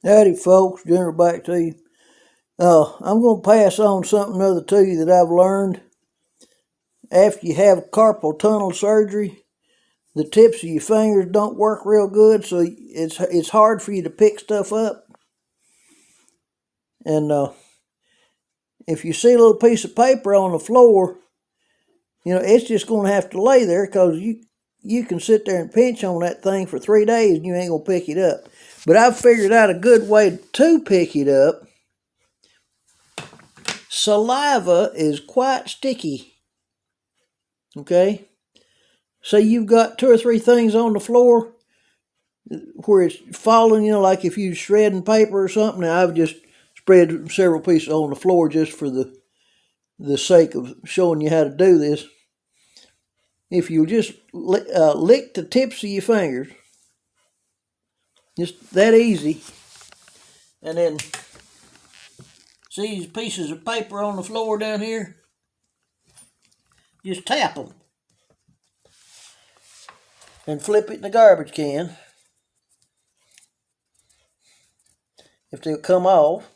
Howdy folks, General back to you. I'm going to pass on something other to you that I've learned. After you have carpal tunnel surgery, the tips of your fingers don't work real good, so it's hard for you to pick stuff up. And if you see a little piece of paper on the floor, it's just going to have to lay there, because you can sit there and pinch on that thing for 3 days and you ain't going to pick it up. But I've figured out a good way to pick it up. Saliva is quite sticky. Okay? So you've got 2 or 3 things on the floor where it's falling, like if you're shredding paper or something. Now, I've just spread several pieces on the floor just for the sake of showing you how to do this. If you just lick the tips of your fingers, just that easy, and then see these pieces of paper on the floor down here? Just tap them and flip it in the garbage can. If they'll come off.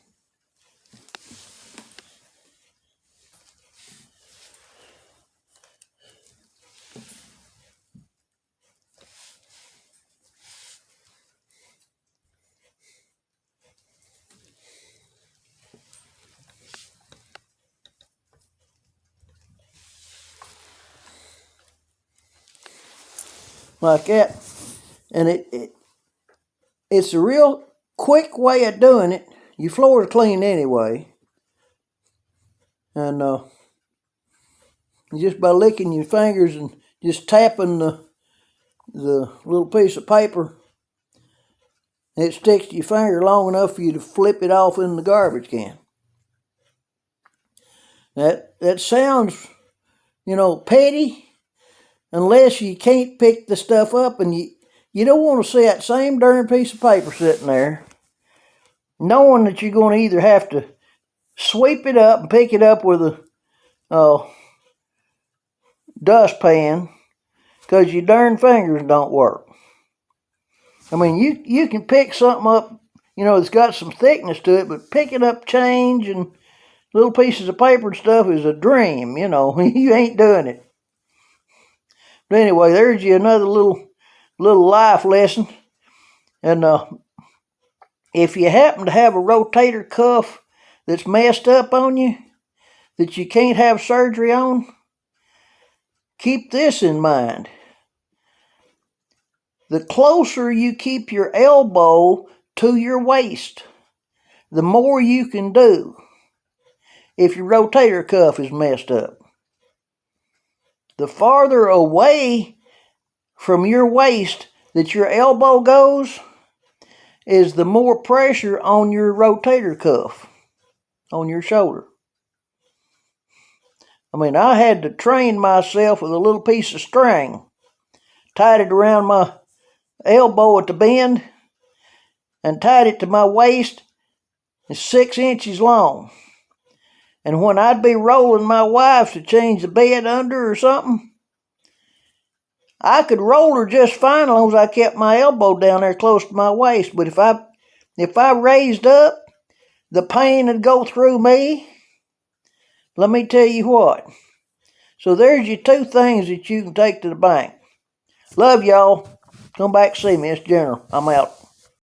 Like that. And it's a real quick way of doing it. Your floor is clean anyway. And just by licking your fingers and just tapping the little piece of paper, it sticks to your finger long enough for you to flip it off in the garbage can. That sounds, petty, unless you can't pick the stuff up, and you don't want to see that same darn piece of paper sitting there, knowing that you're going to either have to sweep it up and pick it up with a dustpan, because your darn fingers don't work. I mean, you can pick something up, it's got some thickness to it, but picking up change and little pieces of paper and stuff is a dream, you ain't doing it. But anyway, there's you another little life lesson. And if you happen to have a rotator cuff that's messed up on you, that you can't have surgery on, keep this in mind. The closer you keep your elbow to your waist, the more you can do if your rotator cuff is messed up. The farther away from your waist that your elbow goes is the more pressure on your rotator cuff, on your shoulder. I mean, I had to train myself with a little piece of string, tied it around my elbow at the bend, and tied it to my waist. It's 6 inches long. And when I'd be rolling my wife to change the bed under or something, I could roll her just fine as long as I kept my elbow down there close to my waist. But if I raised up, the pain would go through me. Let me tell you what. So there's your 2 things that you can take to the bank. Love y'all. Come back and see me. It's General. I'm out.